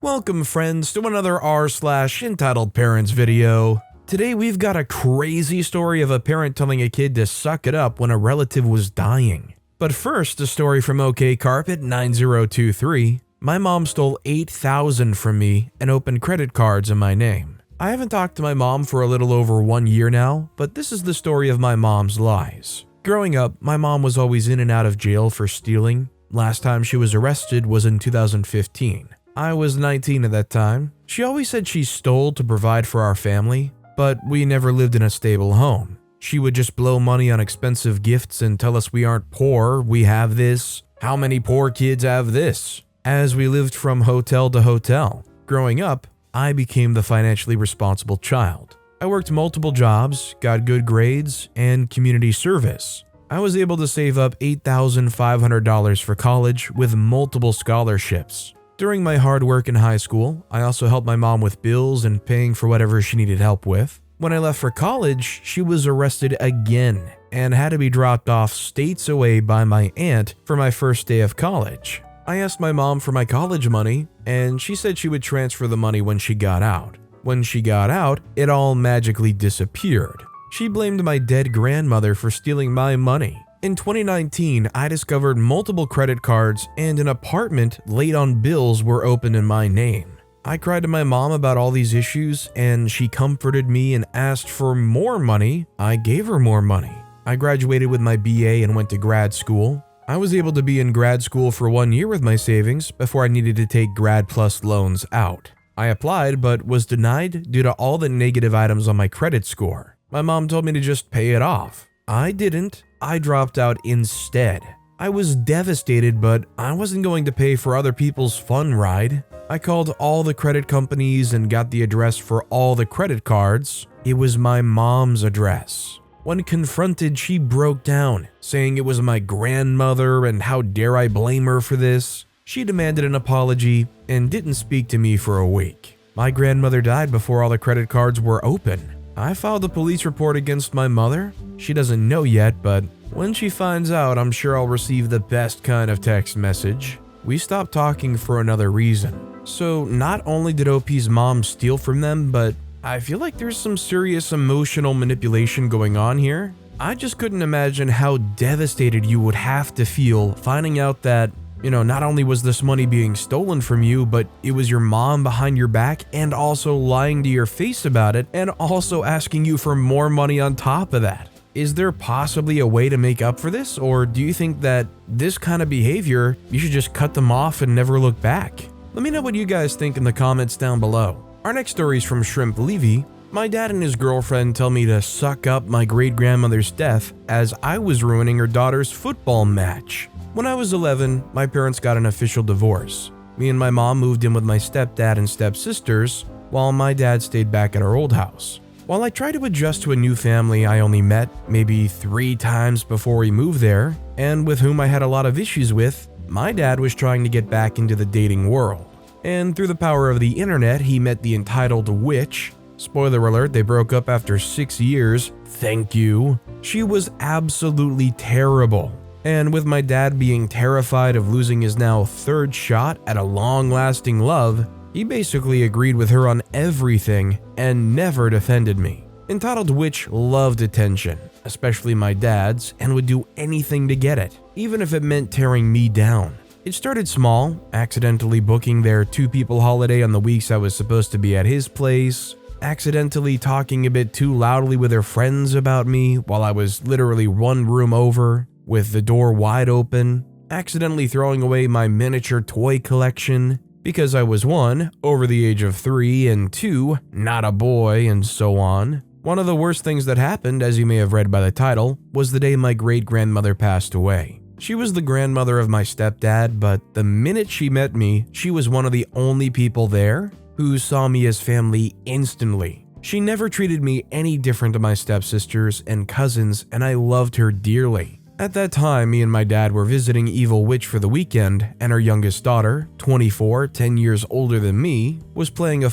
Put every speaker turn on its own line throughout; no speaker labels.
Welcome friends to another r/entitled parents video. Today we've got a crazy story of a parent telling a kid to suck it up when a relative was dying. But first, a story from OK Carpet 9023. My mom stole $8,000 from me and opened credit cards in my name. I haven't talked to my mom for a little over 1 year now, but this is the story of my mom's lies. Growing up, my mom was always in and out of jail for stealing. Last time she was arrested was in 2015. I was 19 at that time. She always said she stole to provide for our family, but we never lived in a stable home. She would just blow money on expensive gifts and tell us we aren't poor, we have this. How many poor kids have this? As we lived from hotel to hotel. Growing up, I became the financially responsible child. I worked multiple jobs, got good grades, and community service. I was able to save up $8,500 for college with multiple scholarships. During my hard work in high school, I also helped my mom with bills and paying for whatever she needed help with. When I left for college, she was arrested again and had to be dropped off states away by my aunt for my first day of college. I asked my mom for my college money, and she said she would transfer the money when she got out. When she got out, it all magically disappeared. She blamed my dead grandmother for stealing my money. In 2019, I discovered multiple credit cards and an apartment late on bills were opened in my name. I cried to my mom about all these issues and she comforted me and asked for more money. I gave her more money. I graduated with my BA and went to grad school. I was able to be in grad school for 1 year with my savings before I needed to take Grad Plus loans out. I applied but was denied due to all the negative items on my credit score. My mom told me to just pay it off. I didn't. I dropped out instead. I was devastated, but I wasn't going to pay for other people's fun ride. I called all the credit companies and got the address for all the credit cards. It was my mom's address. When confronted, she broke down, saying it was my grandmother and how dare I blame her for this. She demanded an apology and didn't speak to me for a week. My grandmother died before all the credit cards were open. I filed a police report against my mother. She doesn't know yet, but when she finds out, I'm sure I'll receive the best kind of text message. We stopped talking for another reason. So not only did OP's mom steal from them, but I feel like there's some serious emotional manipulation going on here. I just couldn't imagine how devastated you would have to feel finding out that not only was this money being stolen from you, but it was your mom behind your back and also lying to your face about it and also asking you for more money on top of that. Is there possibly a way to make up for this, or do you think that this kind of behavior, you should just cut them off and never look back? Let me know what you guys think in the comments down below. Our next story is from Shrimp Levy. My dad and his girlfriend tell me to suck up my great-grandmother's death as I was ruining her daughter's football match. When I was 11, my parents got an official divorce. Me and my mom moved in with my stepdad and stepsisters, while my dad stayed back at our old house. While I tried to adjust to a new family I only met maybe 3 times before we moved there, and with whom I had a lot of issues with, my dad was trying to get back into the dating world. And through the power of the internet, he met the entitled witch. Spoiler alert, they broke up after 6 years. Thank you. She was absolutely terrible. And with my dad being terrified of losing his now 3rd shot at a long-lasting love, he basically agreed with her on everything and never defended me. Entitled Witch loved attention, especially my dad's, and would do anything to get it, even if it meant tearing me down. It started small, accidentally booking their 2-people holiday on the weeks I was supposed to be at his place, accidentally talking a bit too loudly with her friends about me while I was literally 1 room over, with the door wide open, accidentally throwing away my miniature toy collection because I was 1, over the age of 3, and 2, not a boy, and so on. One of the worst things that happened, as you may have read by the title, was the day my great-grandmother passed away. She was the grandmother of my stepdad, but the minute she met me, she was one of the only people there who saw me as family instantly. She never treated me any different to my stepsisters and cousins, and I loved her dearly. At that time, me and my dad were visiting Evil Witch for the weekend, and our youngest daughter, 24, 10 years older than me, was playing a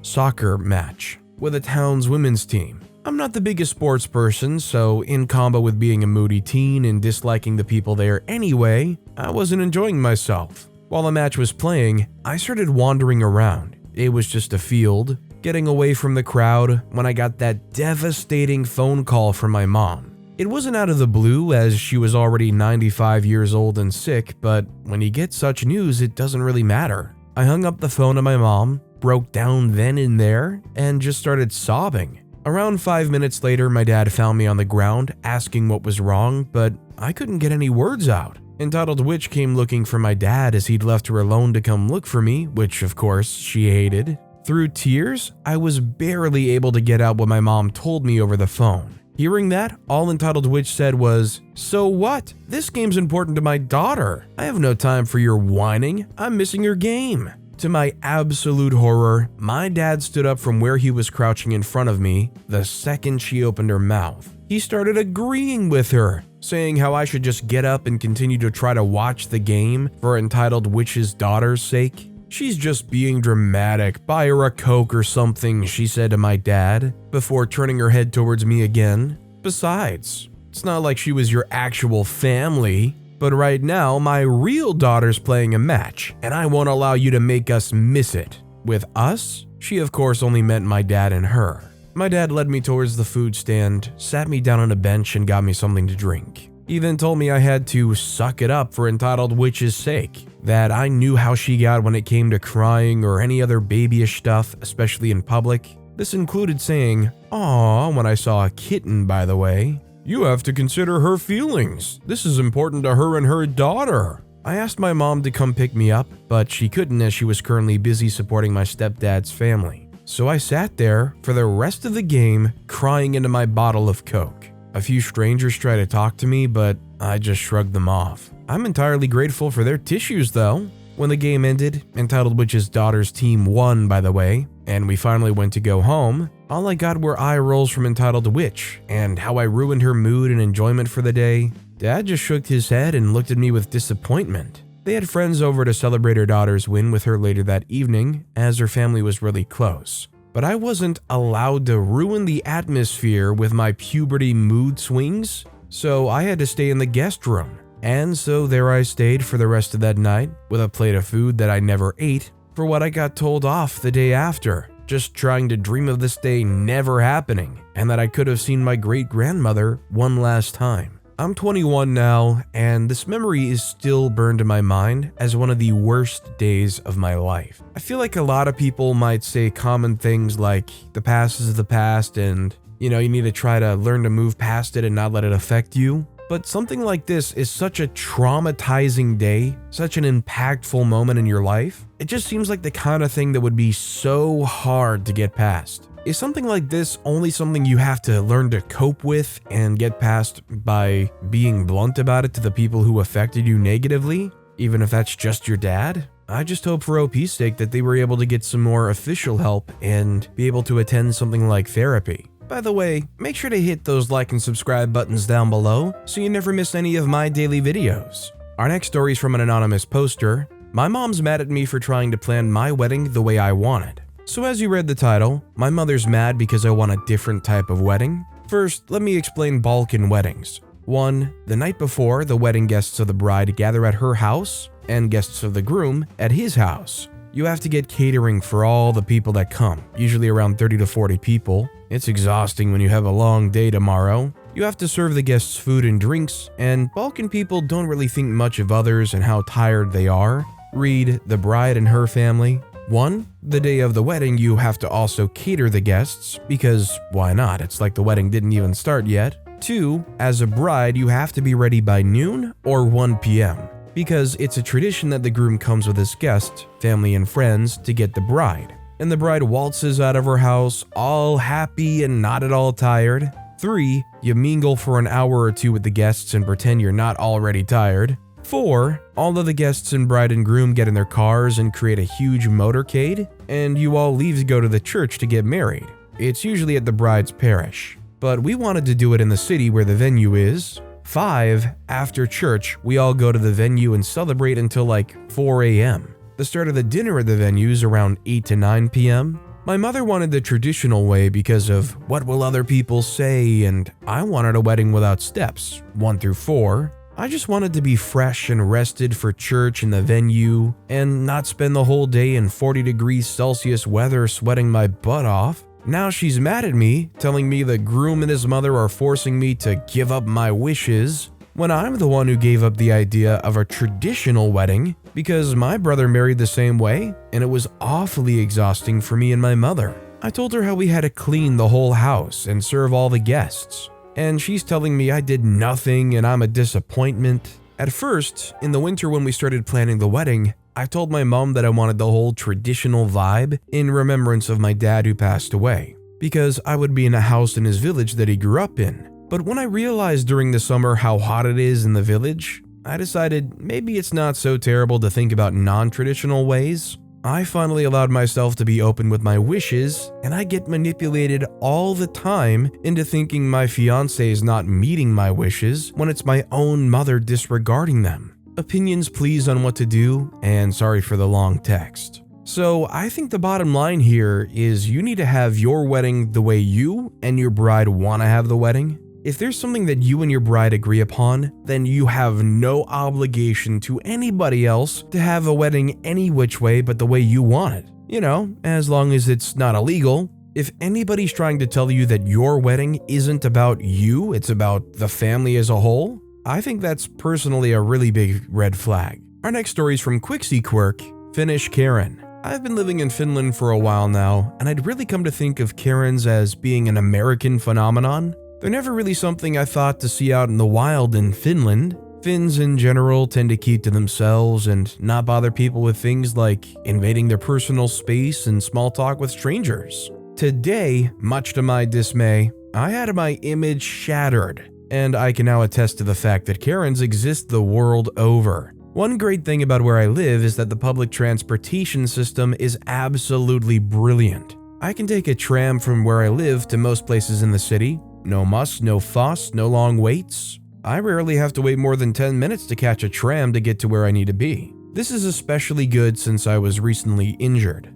soccer match with the town's women's team. I'm not the biggest sports person, so in combo with being a moody teen and disliking the people there anyway, I wasn't enjoying myself. While the match was playing, I started wandering around. It was just a field, getting away from the crowd when I got that devastating phone call from my mom. It wasn't out of the blue, as she was already 95 years old and sick, but when you get such news, it doesn't really matter. I hung up the phone to my mom, broke down then and there, and just started sobbing. Around 5 minutes later, my dad found me on the ground asking what was wrong, but I couldn't get any words out. Entitled Witch came looking for my dad as he'd left her alone to come look for me, which of course she hated. Through tears, I was barely able to get out what my mom told me over the phone. Hearing that, all Entitled Witch said was, "So what? This game's important to my daughter. I have no time for your whining. I'm missing your game." To my absolute horror, my dad stood up from where he was crouching in front of me the second she opened her mouth. He started agreeing with her, saying how I should just get up and continue to try to watch the game for Entitled Witch's daughter's sake. "She's just being dramatic. Buy her a Coke or something," she said to my dad, before turning her head towards me again. "Besides, it's not like she was your actual family. But right now, my real daughter's playing a match, and I won't allow you to make us miss it." With us, she of course only meant my dad and her. My dad led me towards the food stand, sat me down on a bench, and got me something to drink. He then told me I had to suck it up for Entitled Witch's sake, that I knew how she got when it came to crying or any other babyish stuff, especially in public. This included saying, "Aw," when I saw a kitten, by the way. "You have to consider her feelings. This is important to her and her daughter." I asked my mom to come pick me up, but she couldn't as she was currently busy supporting my stepdad's family. So I sat there for the rest of the game, crying into my bottle of Coke. A few strangers tried to talk to me, but I just shrugged them off. I'm entirely grateful for their tissues, though. When the game ended, Entitled Witch's daughter's team won, by the way, and we finally went to go home. All I got were eye rolls from Entitled Witch, and how I ruined her mood and enjoyment for the day. Dad just shook his head and looked at me with disappointment. They had friends over to celebrate her daughter's win with her later that evening, as her family was really close. But I wasn't allowed to ruin the atmosphere with my puberty mood swings, so I had to stay in the guest room. And so there I stayed for the rest of that night, with a plate of food that I never ate, for what I got told off the day after, just trying to dream of this day never happening, and that I could have seen my great-grandmother one last time. I'm 21 now, and this memory is still burned in my mind as one of the worst days of my life. I feel like a lot of people might say common things like, the past is the past, and you need to try to learn to move past it and not let it affect you. But something like this is such a traumatizing day, such an impactful moment in your life. It just seems like the kind of thing that would be so hard to get past. Is something like this only something you have to learn to cope with and get past by being blunt about it to the people who affected you negatively, even if that's just your dad? I just hope for OP's sake that they were able to get some more official help and be able to attend something like therapy. By the way, make sure to hit those like and subscribe buttons down below so you never miss any of my daily videos. Our next story is from an anonymous poster. My mom's mad at me for trying to plan my wedding the way I wanted. So as you read the title, my mother's mad because I want a different type of wedding. First, let me explain Balkan weddings. 1. The night before, the wedding guests of the bride gather at her house and guests of the groom at his house. You have to get catering for all the people that come, usually around 30 to 40 people. It's exhausting when you have a long day tomorrow. You have to serve the guests food and drinks, and Balkan people don't really think much of others and how tired they are. Read The Bride and Her Family. 1. The day of the wedding, you have to also cater the guests, because why not? It's like the wedding didn't even start yet. 2. As a bride, you have to be ready by noon or 1 p.m. because it's a tradition that the groom comes with his guests, family and friends, to get the bride. And the bride waltzes out of her house, all happy and not at all tired. 3. You mingle for an hour or two with the guests and pretend you're not already tired. 4. All of the guests and bride and groom get in their cars and create a huge motorcade, and you all leave to go to the church to get married. It's usually at the bride's parish, but we wanted to do it in the city where the venue is. 5. After church, we all go to the venue and celebrate until like 4 a.m. The start of the dinner at the venue is around 8 to 9 p.m. My mother wanted the traditional way because of what will other people say, and I wanted a wedding without steps, 1 through 4. I just wanted to be fresh and rested for church and the venue and not spend the whole day in 40 degrees Celsius weather sweating my butt off. Now she's mad at me, telling me the groom and his mother are forcing me to give up my wishes, when I'm the one who gave up the idea of a traditional wedding because my brother married the same way and it was awfully exhausting for me and my mother. I told her how we had to clean the whole house and serve all the guests, and she's telling me I did nothing and I'm a disappointment. At first, in the winter when we started planning the wedding, I told my mom that I wanted the whole traditional vibe in remembrance of my dad who passed away, because I would be in a house in his village that he grew up in. But when I realized during the summer how hot it is in the village, I decided maybe it's not so terrible to think about non-traditional ways. I finally allowed myself to be open with my wishes, and I get manipulated all the time into thinking my fiancé is not meeting my wishes when it's my own mother disregarding them. Opinions please on what to do, and sorry for the long text. So I think the bottom line here is you need to have your wedding the way you and your bride want to have the wedding. If there's something that you and your bride agree upon, then you have no obligation to anybody else to have a wedding any which way but the way you want it. You know, as long as it's not illegal. If anybody's trying to tell you that your wedding isn't about you, it's about the family as a whole, I think that's personally a really big red flag. Our next story is from Quixie Quirk, Finnish Karen. I've been living in Finland for a while now, and I'd really come to think of Karens as being an American phenomenon. They're never really something I thought to see out in the wild in Finland. Finns in general tend to keep to themselves and not bother people with things like invading their personal space and small talk with strangers. Today, much to my dismay, I had my image shattered, and I can now attest to the fact that Karens exist the world over. One great thing about where I live is that the public transportation system is absolutely brilliant. I can take a tram from where I live to most places in the city. No muss, no fuss, no long waits. I rarely have to wait more than 10 minutes to catch a tram to get to where I need to be. This is especially good since I was recently injured.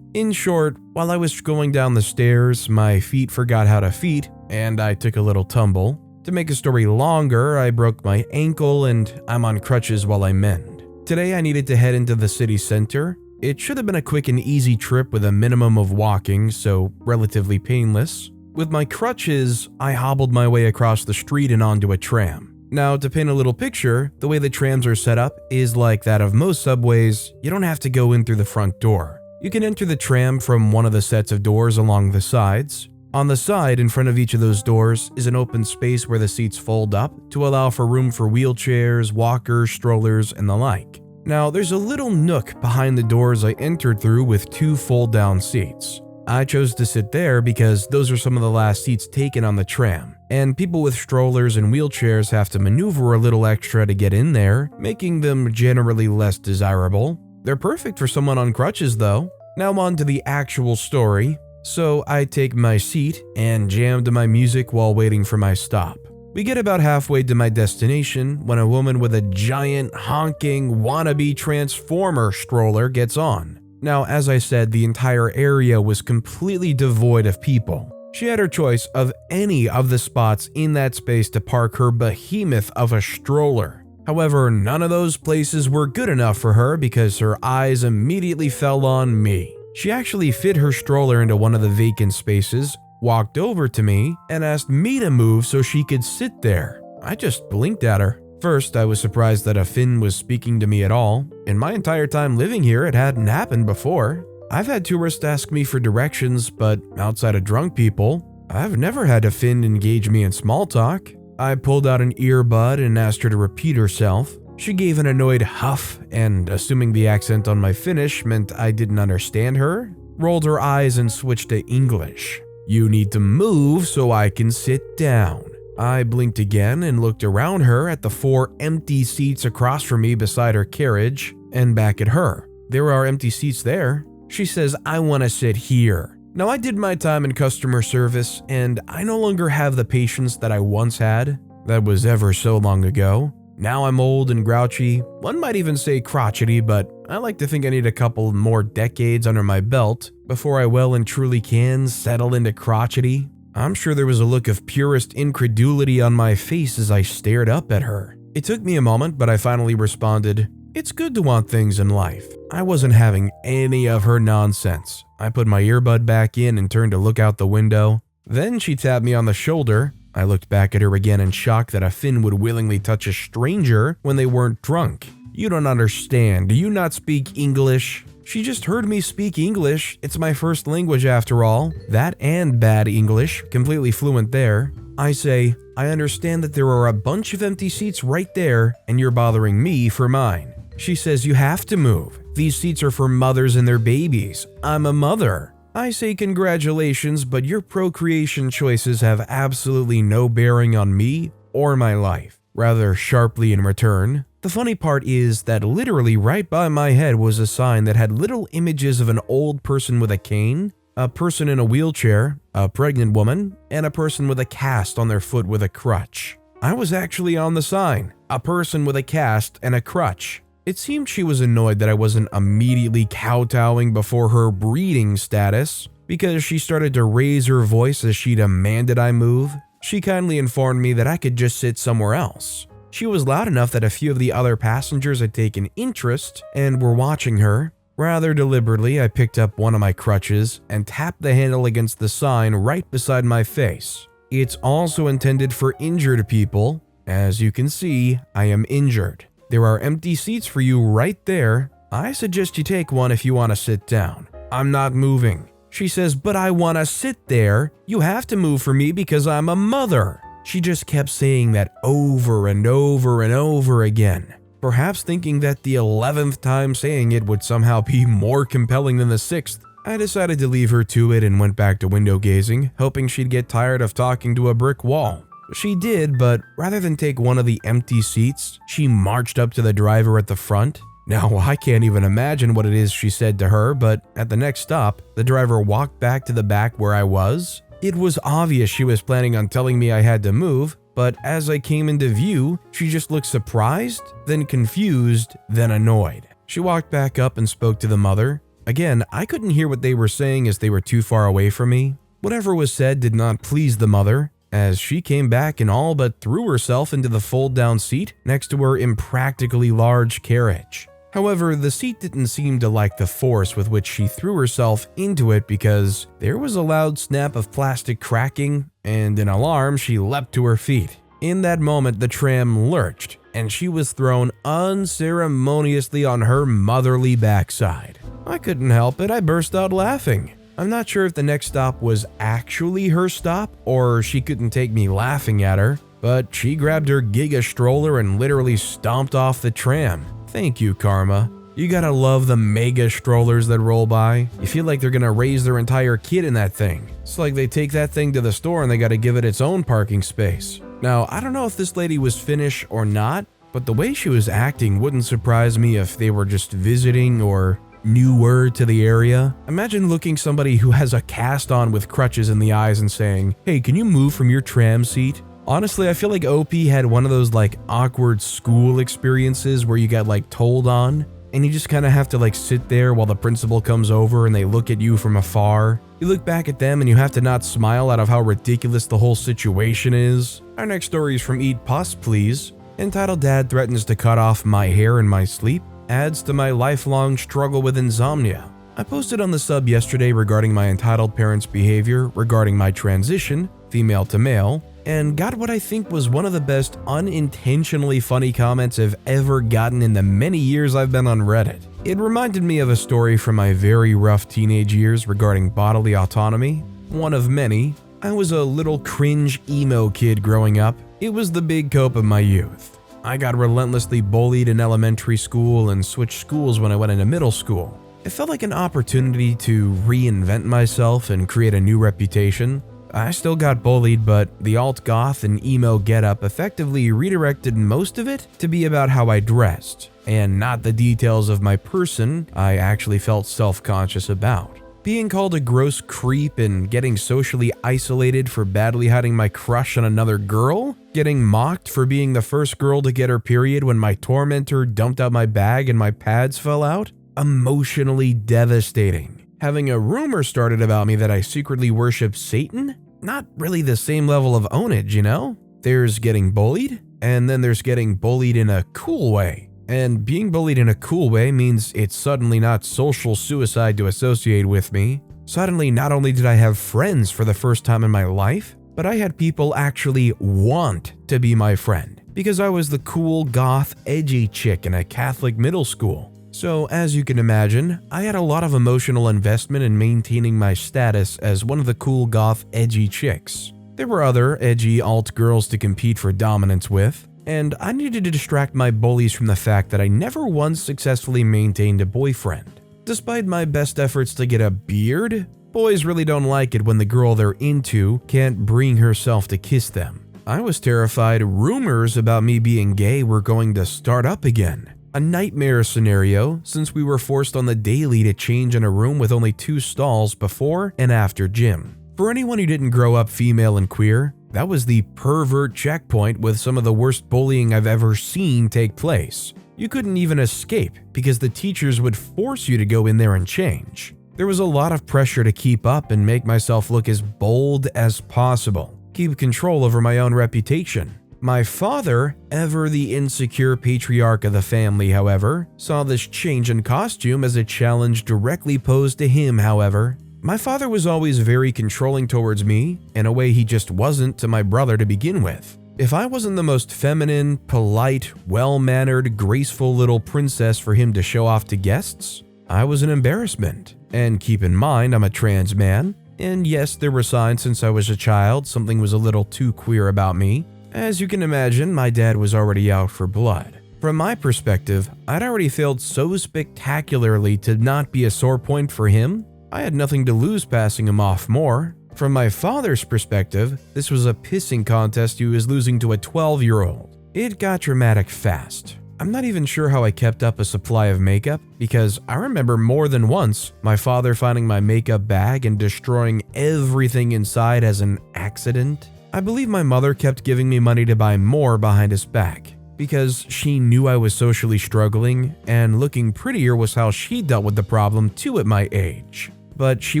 In short, while I was going down the stairs, my feet forgot how to feet, and I took a little tumble. To make a story longer, I broke my ankle and I'm on crutches while I mend. Today I needed to head into the city center. It should have been a quick and easy trip with a minimum of walking, so relatively painless. With my crutches, I hobbled my way across the street and onto a tram. Now, to paint a little picture, the way the trams are set up is like that of most subways. You don't have to go in through the front door. You can enter the tram from one of the sets of doors along the sides. On the side, in front of each of those doors, is an open space where the seats fold up to allow for room for wheelchairs, walkers, strollers, and the like. Now, there's a little nook behind the doors I entered through with 2 fold-down seats. I chose to sit there because those are some of the last seats taken on the tram, and people with strollers and wheelchairs have to maneuver a little extra to get in there, making them generally less desirable. They're perfect for someone on crutches though. Now on to the actual story. So I take my seat and jam to my music while waiting for my stop. We get about halfway to my destination when a woman with a giant honking wannabe transformer stroller gets on. Now, as I said, the entire area was completely devoid of people. She had her choice of any of the spots in that space to park her behemoth of a stroller. However, none of those places were good enough for her because her eyes immediately fell on me. She actually fit her stroller into one of the vacant spaces, walked over to me, and asked me to move so she could sit there. I just blinked at her. First, I was surprised that a Finn was speaking to me at all. In my entire time living here, it hadn't happened before. I've had tourists ask me for directions, but outside of drunk people, I've never had a Finn engage me in small talk. I pulled out an earbud and asked her to repeat herself. She gave an annoyed huff, and assuming the accent on my Finnish meant I didn't understand her, rolled her eyes and switched to English. "You need to move so I can sit down." I blinked again and looked around her at the 4 empty seats across from me beside her carriage, and back at her. There are empty seats there. She says, "I want to sit here." Now, I did my time in customer service, and I no longer have the patience that I once had. That was ever so long ago. Now I'm old and grouchy. One might even say crotchety, but I like to think I need a couple more decades under my belt before I well and truly can settle into crotchety. I'm sure there was a look of purest incredulity on my face as I stared up at her. It took me a moment, but I finally responded, "It's good to want things in life." I wasn't having any of her nonsense. I put my earbud back in and turned to look out the window. Then she tapped me on the shoulder. I looked back at her again in shock that a Finn would willingly touch a stranger when they weren't drunk. "You don't understand. Do you not speak English?" She just heard me speak English. It's my first language after all. That and bad English, completely fluent there. I say, "I understand that there are a bunch of empty seats right there and you're bothering me for mine." She says, "You have to move. These seats are for mothers and their babies. I'm a mother." I say, "Congratulations, but your procreation choices have absolutely no bearing on me or my life," rather sharply in return. The funny part is that literally right by my head was a sign that had little images of an old person with a cane, a person in a wheelchair, a pregnant woman, and a person with a cast on their foot with a crutch. I was actually on the sign, a person with a cast and a crutch. It seemed she was annoyed that I wasn't immediately kowtowing before her breeding status, because she started to raise her voice as she demanded I move. She kindly informed me that I could just sit somewhere else. She was loud enough that a few of the other passengers had taken interest and were watching her. Rather deliberately, I picked up one of my crutches and tapped the handle against the sign right beside my face. It's also intended for injured people. As you can see, I am injured. There are empty seats for you right there. I suggest you take one if you want to sit down. I'm not moving. She says, "But I want to sit there. You have to move for me because I'm a mother." She just kept saying that over and over and over again. Perhaps thinking that the 11th time saying it would somehow be more compelling than the 6th, I decided to leave her to it and went back to window gazing, hoping she'd get tired of talking to a brick wall. She did, but rather than take one of the empty seats, she marched up to the driver at the front. Now, I can't even imagine what it is she said to her, but at the next stop, the driver walked back to the back where I was. It was obvious she was planning on telling me I had to move, but as I came into view, she just looked surprised, then confused, then annoyed. She walked back up and spoke to the mother. Again, I couldn't hear what they were saying as they were too far away from me. Whatever was said did not please the mother, as she came back and all but threw herself into the fold-down seat next to her impractically large carriage. However, the seat didn't seem to like the force with which she threw herself into it because there was a loud snap of plastic cracking, and in alarm, she leapt to her feet. In that moment, the tram lurched, and she was thrown unceremoniously on her motherly backside. I couldn't help it, I burst out laughing. I'm not sure if the next stop was actually her stop, or she couldn't take me laughing at her, but she grabbed her Giga stroller and literally stomped off the tram. Thank you, Karma. You gotta love the mega strollers that roll by. You feel like they're gonna raise their entire kid in that thing. It's like they take that thing to the store and they gotta give it its own parking space. Now, I don't know if this lady was Finnish or not, but the way she was acting wouldn't surprise me if they were just visiting or newer to the area. Imagine looking somebody who has a cast on with crutches in the eyes and saying, "Hey, can you move from your tram seat?" Honestly, I feel like OP had one of those like awkward school experiences where you got like told on and you just kind of have to like sit there while the principal comes over and they look at you from afar. You look back at them and you have to not smile out of how ridiculous the whole situation is. Our next story is from Eat Pus Please, entitled "Dad Threatens to Cut Off My Hair in My Sleep, Adds to My Lifelong Struggle with Insomnia." I posted on the sub yesterday regarding my entitled parents' behavior regarding my transition, female to male, and got what I think was one of the best unintentionally funny comments I've ever gotten in the many years I've been on Reddit. It reminded me of a story from my very rough teenage years regarding bodily autonomy. One of many. I was a little cringe emo kid growing up. It was the big cope of my youth. I got relentlessly bullied in elementary school and switched schools when I went into middle school. It felt like an opportunity to reinvent myself and create a new reputation. I still got bullied, but the alt-goth and emo getup effectively redirected most of it to be about how I dressed, and not the details of my person I actually felt self-conscious about. Being called a gross creep and getting socially isolated for badly hiding my crush on another girl, getting mocked for being the first girl to get her period when my tormentor dumped out my bag and my pads fell out, emotionally devastating. Having a rumor started about me that I secretly worship Satan? Not really the same level of ownage, you know? There's getting bullied, and then there's getting bullied in a cool way. And being bullied in a cool way means it's suddenly not social suicide to associate with me. Suddenly, not only did I have friends for the first time in my life, but I had people actually want to be my friend because I was the cool, goth, edgy chick in a Catholic middle school. So, as you can imagine, I had a lot of emotional investment in maintaining my status as one of the cool, goth, edgy chicks. There were other edgy alt girls to compete for dominance with, and I needed to distract my bullies from the fact that I never once successfully maintained a boyfriend. Despite my best efforts to get a beard, boys really don't like it when the girl they're into can't bring herself to kiss them. I was terrified rumors about me being gay were going to start up again. A nightmare scenario since we were forced on the daily to change in a room with only 2 stalls before and after gym. For anyone who didn't grow up female and queer, that was the pervert checkpoint with some of the worst bullying I've ever seen take place. You couldn't even escape because the teachers would force you to go in there and change. There was a lot of pressure to keep up and make myself look as bold as possible, keep control over my own reputation. My father, ever the insecure patriarch of the family, however, saw this change in costume as a challenge directly posed to him, however. My father was always very controlling towards me, in a way he just wasn't to my brother to begin with. If I wasn't the most feminine, polite, well-mannered, graceful little princess for him to show off to guests, I was an embarrassment. And keep in mind, I'm a trans man, and yes, there were signs since I was a child something was a little too queer about me. As you can imagine, my dad was already out for blood. From my perspective, I'd already failed so spectacularly to not be a sore point for him. I had nothing to lose passing him off more. From my father's perspective, this was a pissing contest he was losing to a 12-year-old. It got dramatic fast. I'm not even sure how I kept up a supply of makeup because I remember more than once my father finding my makeup bag and destroying everything inside as an accident. I believe my mother kept giving me money to buy more behind his back because she knew I was socially struggling and looking prettier was how she dealt with the problem too at my age. But she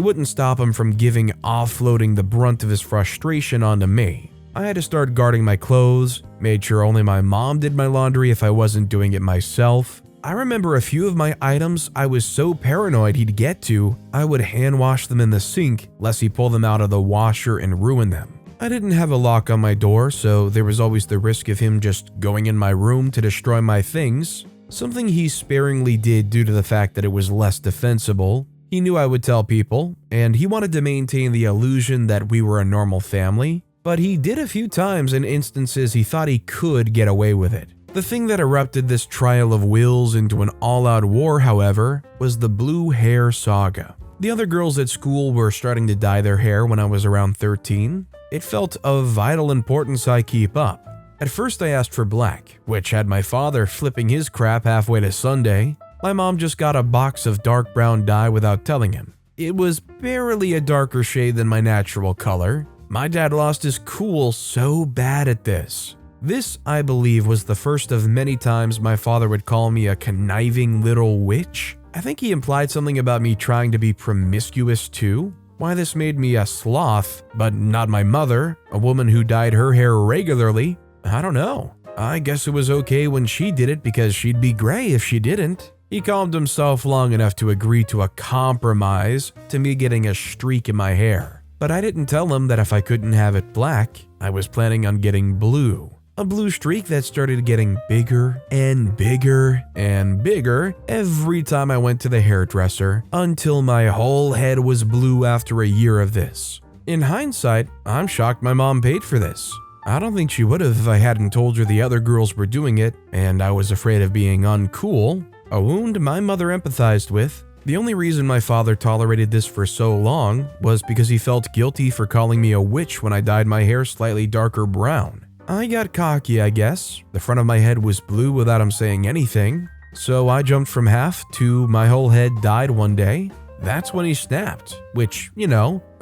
wouldn't stop him from offloading the brunt of his frustration onto me. I had to start guarding my clothes, made sure only my mom did my laundry if I wasn't doing it myself. I remember a few of my items I was so paranoid he'd get to, I would hand wash them in the sink lest he pull them out of the washer and ruin them. I didn't have a lock on my door, so there was always the risk of him just going in my room to destroy my things, something he sparingly did due to the fact that it was less defensible. He knew I would tell people, and he wanted to maintain the illusion that we were a normal family, but he did a few times in instances he thought he could get away with it. The thing that erupted this trial of wills into an all-out war, however, was the blue hair saga. The other girls at school were starting to dye their hair when I was around 13. It felt of vital importance I keep up. At first I asked for black, which had my father flipping his crap halfway to Sunday. My mom just got a box of dark brown dye without telling him. It was barely a darker shade than my natural color. My dad lost his cool so bad at this. This, I believe, was the first of many times my father would call me a conniving little witch. I think he implied something about me trying to be promiscuous too. Why this made me a sloth, but not my mother, a woman who dyed her hair regularly, I don't know. I guess it was okay when she did it because she'd be gray if she didn't. He calmed himself long enough to agree to a compromise to me getting a streak in my hair. But I didn't tell him that if I couldn't have it black, I was planning on getting blue. A blue streak that started getting bigger and bigger and bigger every time I went to the hairdresser until my whole head was blue after a year of this. In hindsight, I'm shocked my mom paid for this. I don't think she would have if I hadn't told her the other girls were doing it and I was afraid of being uncool. A wound my mother empathized with. The only reason my father tolerated this for so long was because he felt guilty for calling me a witch when I dyed my hair slightly darker brown. I got cocky, I guess. The front of my head was blue without him saying anything. So I jumped from half to my whole head dyed one day. That's when he snapped, which,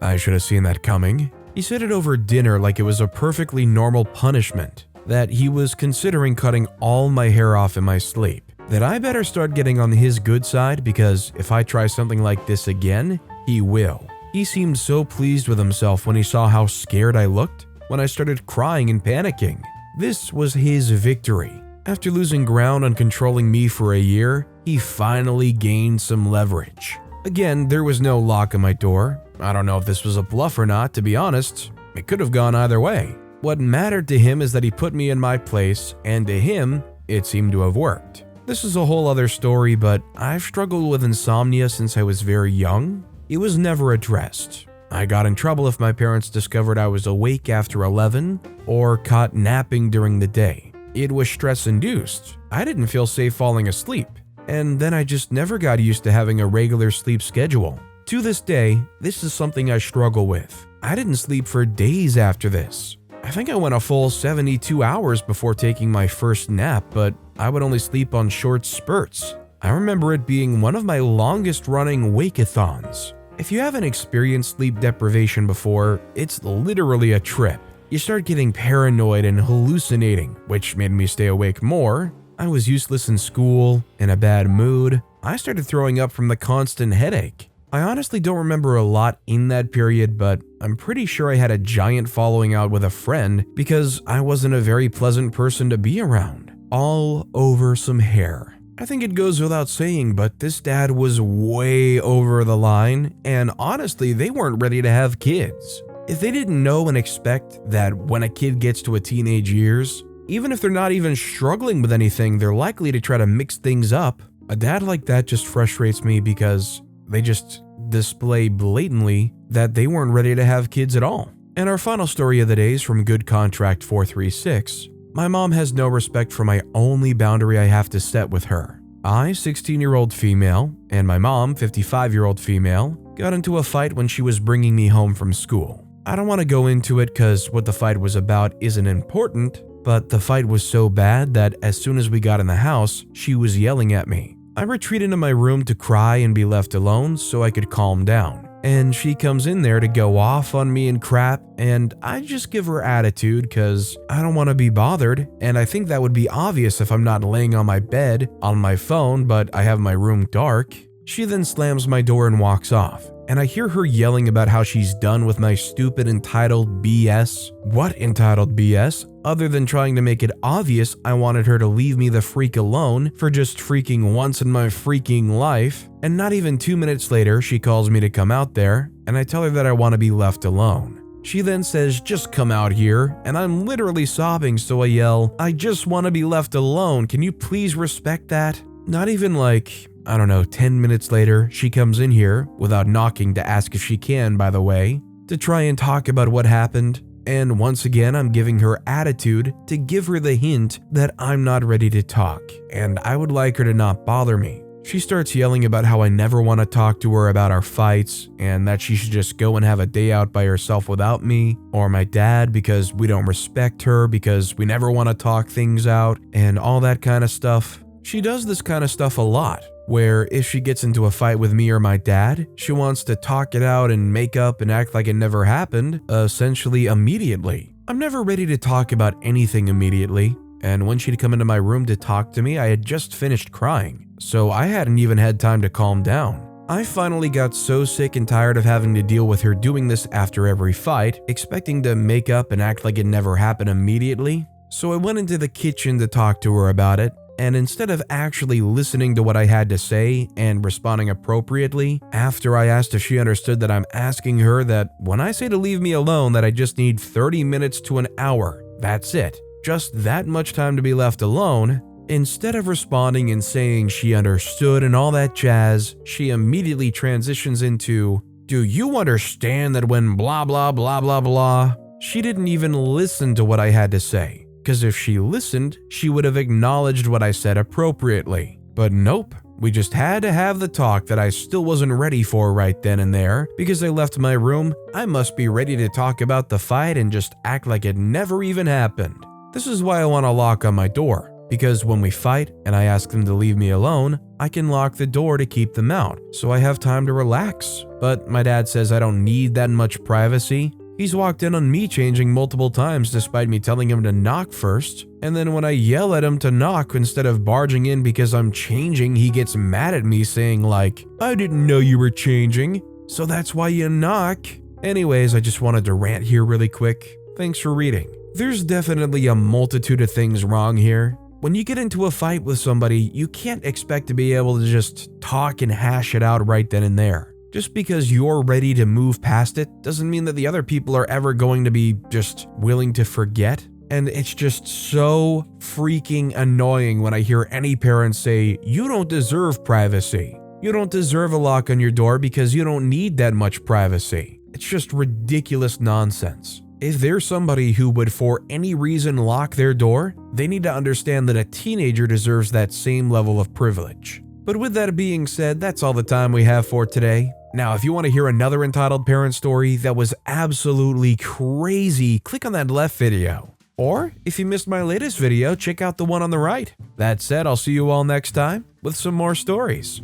I should have seen that coming. He said it over dinner like it was a perfectly normal punishment, that he was considering cutting all my hair off in my sleep. That I better start getting on his good side because if I try something like this again, he will. He seemed so pleased with himself when he saw how scared I looked, when I started crying and panicking. This was his victory. After losing ground on controlling me for a year, he finally gained some leverage. Again, there was no lock on my door. I don't know if this was a bluff or not, to be honest. It could have gone either way. What mattered to him is that he put me in my place, and to him, it seemed to have worked. This is a whole other story, but I've struggled with insomnia since I was very young. It was never addressed. I got in trouble if my parents discovered I was awake after 11 or caught napping during the day. It was stress-induced. I didn't feel safe falling asleep. And then I just never got used to having a regular sleep schedule. To this day, this is something I struggle with. I didn't sleep for days after this. I think I went a full 72 hours before taking my first nap, but I would only sleep on short spurts. I remember it being one of my longest running wake-a-thons. If you haven't experienced sleep deprivation before, it's literally a trip. You start getting paranoid and hallucinating, which made me stay awake more. I was useless in school, in a bad mood. I started throwing up from the constant headache. I honestly don't remember a lot in that period, but I'm pretty sure I had a giant falling out with a friend because I wasn't a very pleasant person to be around. All over some hair. I think it goes without saying, but this dad was way over the line, and honestly, they weren't ready to have kids. If they didn't know and expect that when a kid gets to a teenage years, even if they're not even struggling with anything, they're likely to try to mix things up. A dad like that just frustrates me because they just display blatantly that they weren't ready to have kids at all. And our final story of the day is from Good Contract 436. My mom has no respect for my only boundary I have to set with her. I, 16-year-old female, and my mom, 55-year-old female, got into a fight when she was bringing me home from school. I don't want to go into it because what the fight was about isn't important, but the fight was so bad that as soon as we got in the house, she was yelling at me. I retreated into my room to cry and be left alone so I could calm down. And she comes in there to go off on me and crap, and I just give her attitude because I don't want to be bothered, and I think that would be obvious if I'm not laying on my bed, on my phone, but I have my room dark. She then slams my door and walks off, and I hear her yelling about how she's done with my stupid entitled BS. What entitled BS? Other than trying to make it obvious I wanted her to leave me the freak alone for just freaking once in my freaking life. And not even 2 minutes later, she calls me to come out there, and I tell her that I want to be left alone. She then says, "Just come out here," and I'm literally sobbing, so I yell, "I just want to be left alone. Can you please respect that?" Not even like, I don't know, 10 minutes later, she comes in here, without knocking to ask if she can, by the way, to try and talk about what happened. And once again, I'm giving her attitude to give her the hint that I'm not ready to talk, and I would like her to not bother me. She starts yelling about how I never want to talk to her about our fights, and that she should just go and have a day out by herself without me, or my dad because we don't respect her, because we never want to talk things out, and all that kind of stuff. She does this kind of stuff a lot, where if she gets into a fight with me or my dad, she wants to talk it out and make up and act like it never happened, essentially immediately. I'm never ready to talk about anything immediately, and when she'd come into my room to talk to me, I had just finished crying, so I hadn't even had time to calm down. I finally got so sick and tired of having to deal with her doing this after every fight, expecting to make up and act like it never happened immediately, so I went into the kitchen to talk to her about it. And instead of actually listening to what I had to say and responding appropriately, after I asked if she understood that I'm asking her that when I say to leave me alone that I just need 30 minutes to an hour, that's it, just that much time to be left alone, instead of responding and saying she understood and all that jazz, she immediately transitions into, "Do you understand that when blah blah blah blah blah?" She didn't even listen to what I had to say. Because if she listened, she would have acknowledged what I said appropriately. But nope, we just had to have the talk that I still wasn't ready for right then and there. Because I left my room, I must be ready to talk about the fight and just act like it never even happened. This is why I want a lock on my door. Because when we fight and I ask them to leave me alone, I can lock the door to keep them out, so I have time to relax. But my dad says I don't need that much privacy. He's walked in on me changing multiple times despite me telling him to knock first, and then when I yell at him to knock instead of barging in because I'm changing, he gets mad at me saying like, "I didn't know you were changing, so that's why you knock." Anyways, I just wanted to rant here really quick. Thanks for reading. There's definitely a multitude of things wrong here. When you get into a fight with somebody, you can't expect to be able to just talk and hash it out right then and there. Just because you're ready to move past it doesn't mean that the other people are ever going to be just willing to forget. And it's just so freaking annoying when I hear any parent say, "You don't deserve privacy. You don't deserve a lock on your door because you don't need that much privacy." It's just ridiculous nonsense. If there's somebody who would for any reason lock their door, they need to understand that a teenager deserves that same level of privilege. But with that being said, that's all the time we have for today. Now, if you want to hear another entitled parent story that was absolutely crazy, click on that left video. Or, if you missed my latest video, check out the one on the right. That said, I'll see you all next time with some more stories.